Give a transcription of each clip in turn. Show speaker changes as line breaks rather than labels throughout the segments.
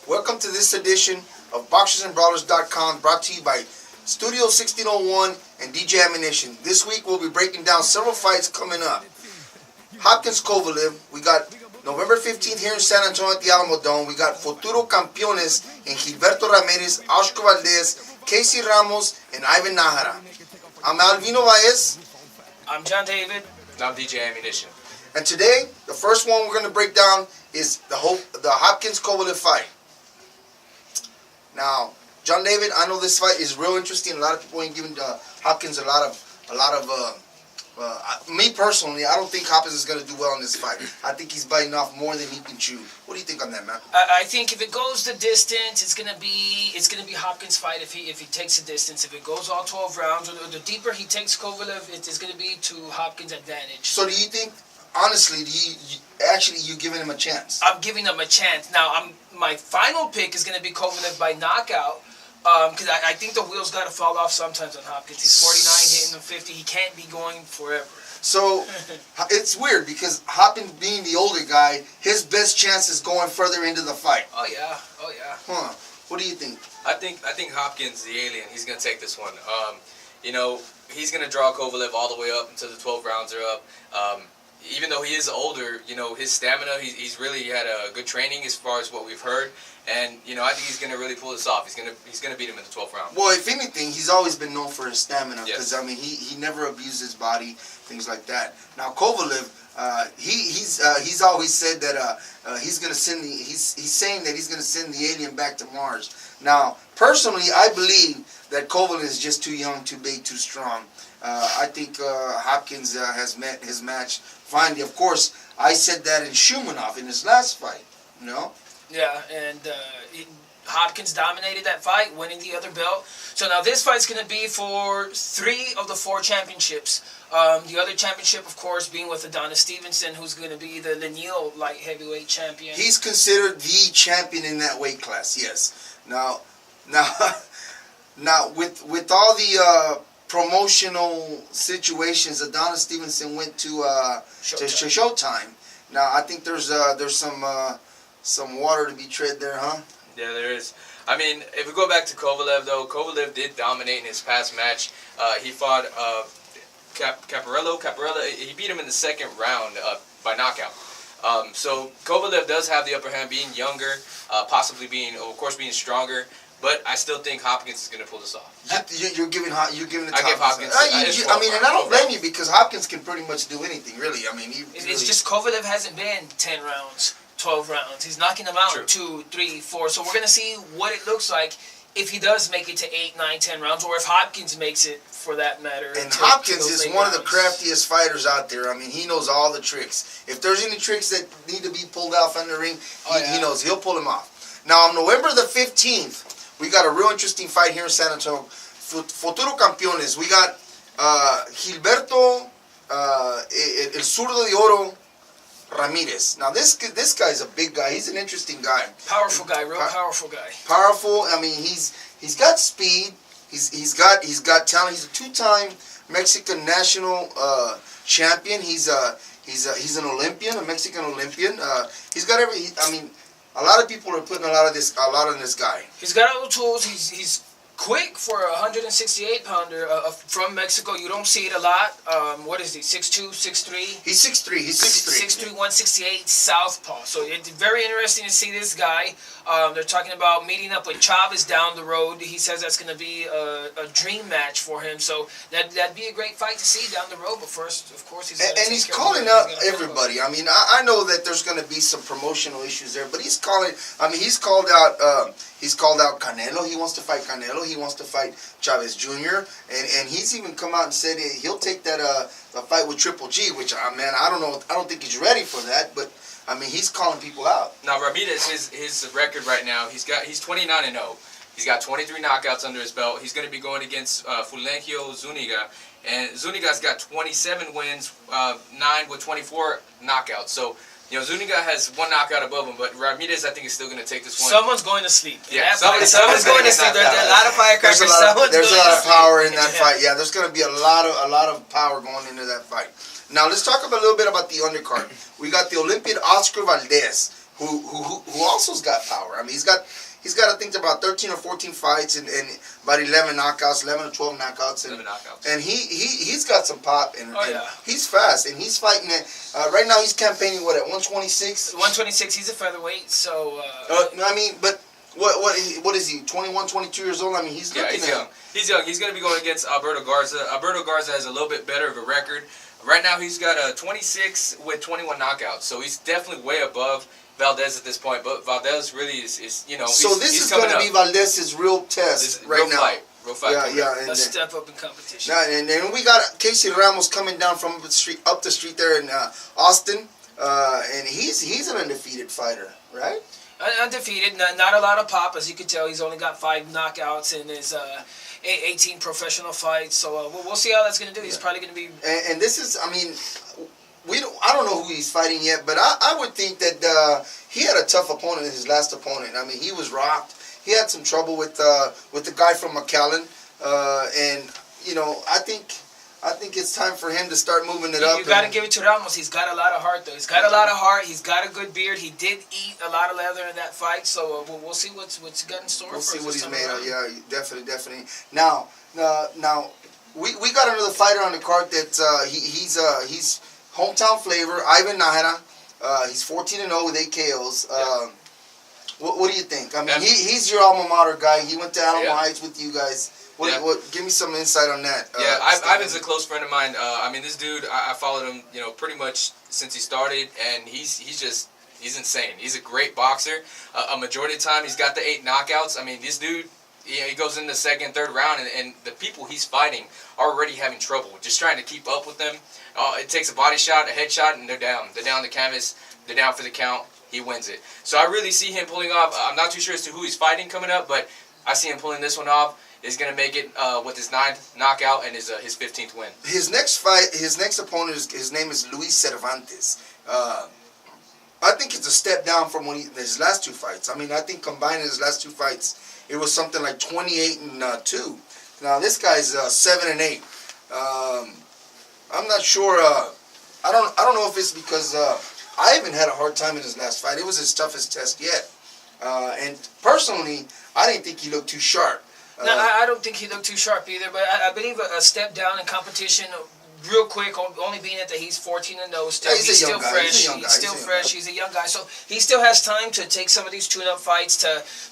Welcome to this edition of BoxersandBrawlers.com, brought to you by Studio 1601 and DJ Ammunition. This week we'll be breaking down several fights coming up. Hopkins Kovalev, we got November 15th here in San Antonio at the Alamo Dome. We got Futuros Campeones and Gilberto Ramirez, Oscar Valdez, Casey Ramos, and Ivan Najera. I'm Alvino Baez.
I'm John David.
And I'm DJ Ammunition.
And today, the first one we're going to break down is the Hopkins Kovalev fight. Now, John David, I know this fight is real interesting. A lot of people ain't giving Hopkins a lot of. Me personally, I don't think Hopkins is going to do well in this fight. I think he's biting off more than he can chew. What do you think on that, man?
I think if it goes the distance, it's gonna be Hopkins' fight if he takes the distance. If it goes all 12 rounds, or the deeper he takes Kovalev, it's gonna be to Hopkins' advantage.
So do you think? Honestly, you giving him a chance?
I'm giving him a chance. Now, my final pick is going to be Kovalev by knockout, because I think the wheels got to fall off sometimes on Hopkins. He's 49, hitting him 50. He can't be going forever.
So, it's weird, because Hopkins being the older guy, his best chance is going further into the fight.
Oh, yeah.
Huh. What do you think?
I think Hopkins, the alien, he's going to take this one. He's going to draw Kovalev all the way up until the 12 rounds are up. Even though he is older, his stamina, he's really had a good training as far as what we've heard. And, I think he's going to really pull this off. He's going to beat him in the 12th round.
Well, if anything, he's always been known for his stamina. Because,
Yes.
he never abused his body, things like that. Now, Kovalev, he's always said that he's going to send he's saying that he's going to send the alien back to Mars. Now, personally, I believe that Kovalev is just too young, too big, too strong. I think Hopkins has met his match finally. Of course, I said that in Shumanov in his last fight,
Yeah, and Hopkins dominated that fight, winning the other belt. So now this fight's going to be for 3 of the 4 championships. The other championship, of course, being with Adonis Stevenson, who's going to be the Lenil light heavyweight champion.
He's considered the champion in that weight class, yes. Now, with all the promotional situations, Adonis Stevenson went to Showtime. Now, I think there's some water to be tread there, huh?
Yeah, there is. I mean, if we go back to Kovalev, though, Kovalev did dominate in his past match. He fought Caparello. He beat him in the second round by knockout. So Kovalev does have the upper hand, being younger, possibly being stronger. But I still think Hopkins is going to pull this off.
You're giving the top.
I give Hopkins.
And I don't blame you, because Hopkins can pretty much do anything, really. I mean,
it's just Kovalev hasn't been 10 rounds, 12 rounds. He's knocking them out
True.
2, 3, 4. So we're going to see what it looks like if he does make it to 8, 9, 10 rounds, or if Hopkins makes it, for that matter.
And Hopkins is one of the craftiest fighters out there. I mean, he knows all the tricks. If there's any tricks that need to be pulled off in the ring, he knows. He'll pull them off. Now, on November the 15th, we got a real interesting fight here in San Antonio. Futuros Campeones. We got Gilberto El Zurdo de Oro Ramirez. Now this guy's a big guy. He's an interesting guy.
Powerful guy, real powerful guy.
Powerful. I mean, he's got speed. He's got talent. He's a 2-time Mexican national champion. He's an Olympian, a Mexican Olympian. He's got a lot of people are putting a lot on this guy.
He's got all the tools. He's quick for a 168-pounder from Mexico. You don't see it a lot. What is he? 6'2", 6'3"?
He's 6'3". He's 6'3".
6'3", 168, southpaw. So it's very interesting to see this guy. They're talking about meeting up with Chavez down the road. He says that's going to be a dream match for him. So that'd be a great fight to see down the road. But first, of course,
he's calling out everybody. I mean, I know that there's going to be some promotional issues there, but he's calling. I mean, he's called out. He's called out Canelo. He wants to fight Canelo. He wants to fight Chavez Jr. And he's even come out and said he'll take that the fight with Triple G. Which I don't know. I don't think he's ready for that. But I mean, he's calling people out.
Now Ramirez, his record right now, he's 29-0. He's got 23 knockouts under his belt. He's going to be going against Fulgencio Zuniga, and Zuniga's got 27 wins, 9 with 24 knockouts. So Zuniga has 1 knockout above him, but Ramirez, I think, is still going to take this one.
Someone's going to sleep.
Yeah,
someone's going to sleep. There's a lot of firecrackers.
There's a lot of power in that fight. Yeah, there's going to be a lot of power going into that fight. Now let's talk a little bit about the undercard. We got the Olympian Oscar Valdez. who also's got power. I mean, he's got I think about 13 or 14 fights and about 11 knockouts, 11 or 12 knockouts, and
11 knockouts.
And he's got some pop, and he's fast, and he's fighting at right now. He's campaigning at 126.
126. He's a featherweight, so.
I mean, but what is he? 21, 22 years old. I mean, he's looking
he's young. He's young. He's going to be going against Alberto Garza. Alberto Garza has a little bit better of a record. Right now, he's got a 26 with 21 knockouts, so he's definitely way above Valdez at this point. But Valdez really is you know.
So this is going to be Valdez's real test right now.
Real fight.
Yeah. And
a step up in competition.
And then we got Casey Ramos coming down from up the street there in Austin, and he's an undefeated fighter, right?
Undefeated, not a lot of pop, as you can tell. He's only got 5 knockouts in his 18 professional fights. So we'll see how that's going to do. He's probably going to be.
And this is, I mean, I don't know who he's fighting yet, but I would think that he had a tough opponent, his last opponent. I mean, he was rocked. He had some trouble with the guy from McAllen, and you know, I think it's time for him to start moving it up.
You got to give it to Ramos. He's got a lot of heart, though. He's got a lot of heart. He's got a good beard. He did eat a lot of leather in that fight, so we'll see what's got in store for us.
We'll see what he's made of. Yeah, definitely. Now, we got another fighter on the card that he's hometown flavor, Ivan Nahara. He's 14-0 with 8 KOs. What do you think? I mean, he's your alma mater guy. He went to Alamo Heights with you guys. Give me some insight on that.
Ivan's a close friend of mine. I mean, this dude, I followed him, you know, pretty much since he started, and he's insane. He's a great boxer. A majority of the time, he's got the 8 knockouts. I mean, this dude, he goes in the second, third round, and the people he's fighting are already having trouble just trying to keep up with them. It takes a body shot, a head shot, and they're down. They're down the canvas. They're down for the count. He wins it. So I really see him pulling off. I'm not too sure as to who he's fighting coming up, but I see him pulling this one off. Is going to make it with his 9th knockout and his 15th win.
His next opponent, his name is Luis Cervantes. I think it's a step down from his last 2 fights. I mean, I think combining his last 2 fights, it was something like 28-2. Now this guy's 7-8. I'm not sure. I don't know if it's because Ivan had a hard time in his last fight. It was his toughest test yet. And personally, I didn't think he looked too sharp.
No, I don't think he looked too sharp either, but I believe a step down in competition real quick, only being that he's 14-0 still.
Yeah,
he's still fresh. He's still fresh. He's a young guy. So he still has time to take some of these tune-up fights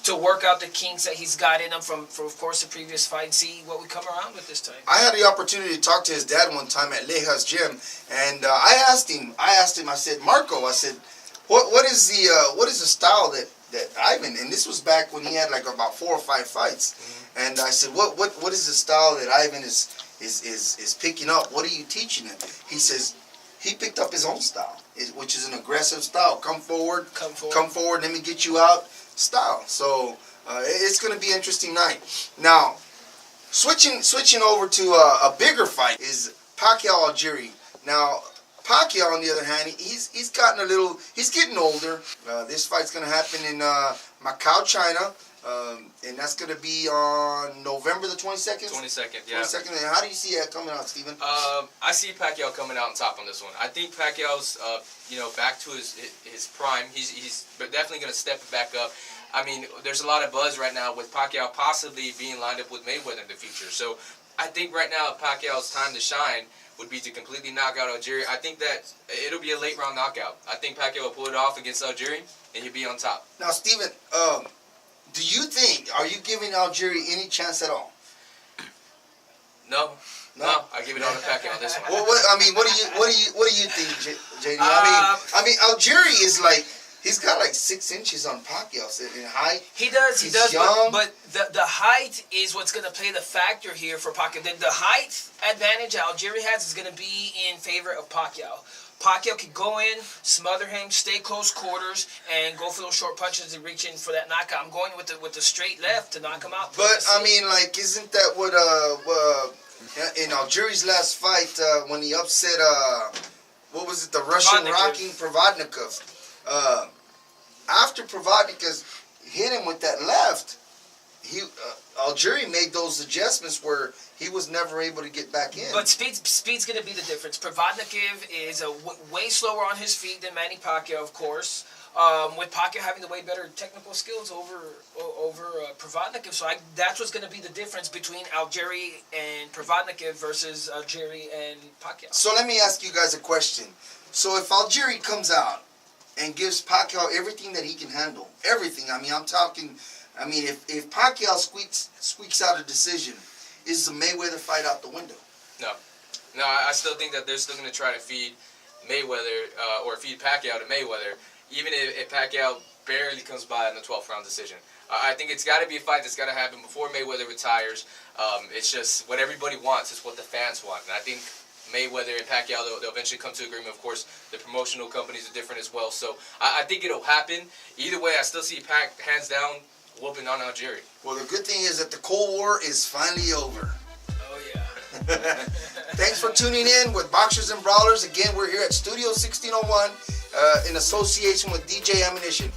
to work out the kinks that he's got in him from of course, the previous fight and see what we come around with this time.
I had the opportunity to talk to his dad one time at Leja's gym, and I asked him, I said, Marco, I said, what is the style that Ivan, and this was back when he had like about 4 or 5 fights. And I said, what is the style that Ivan is picking up? What are you teaching him? He says, he picked up his own style, which is an aggressive style. Come forward, let me get you out style. So it's going to be an interesting night. Now, switching over to a bigger fight is Pacquiao Algieri. Now, Pacquiao, on the other hand, he's getting older. This fight's going to happen in Macau, China. And that's going to be on November the 22nd?
22nd, yeah.
22nd. And how do you see that coming out, Steven?
I see Pacquiao coming out on top on this one. I think Pacquiao's, back to his prime. He's definitely going to step it back up. I mean, there's a lot of buzz right now with Pacquiao possibly being lined up with Mayweather in the future. So I think right now Pacquiao's time to shine would be to completely knock out Algieri. I think that it'll be a late round knockout. I think Pacquiao will pull it off against Algieri, and he'll be on top.
Now, Steven, are you giving Algieri any chance at all?
No, I give it on to Pacquiao on this one.
Well, what do you think, JD? I mean, Algieri is like, he's got like 6 inches on Pacquiao in height.
He does.
He's young.
But the height is what's going to play the factor here for Pacquiao. The height advantage Algieri has is going to be in favor of Pacquiao. Pacquiao could go in, smother him, stay close quarters, and go for those short punches and reach in for that knockout. I'm going with the straight left to knock him out.
But I mean, like, isn't that what in Algieri's last fight when he upset what was it, the Russian rocking Provodnikov? After Provodnikov hit him with that left, Algieri made those adjustments where he was never able to get back in.
But speed's going to be the difference. Provodnikov is way slower on his feet than Manny Pacquiao, of course. with Pacquiao having the way better technical skills over Provodnikov. So that's what's going to be the difference between Algieri and Provodnikov versus Algieri and Pacquiao.
So let me ask you guys a question. So if Algieri comes out and gives Pacquiao everything that he can handle, everything, I mean, I'm talking, I mean, if Pacquiao squeaks out a decision, is the Mayweather fight out the window?
No, I still think that they're still going to try to feed Mayweather or feed Pacquiao to Mayweather, even if Pacquiao barely comes by in the 12th round decision. I think it's got to be a fight that's got to happen before Mayweather retires. It's just what everybody wants. It's what the fans want. And I think Mayweather and Pacquiao, they'll eventually come to agreement. Of course, the promotional companies are different as well. So I think it'll happen. Either way, I still see Pac hands down whooping on Algieri.
Well, the good thing is that the Cold War is finally over.
Oh, yeah.
Thanks for tuning in with Boxers and Brawlers. Again, we're here at Studio 1601 in association with DJ Ammunition.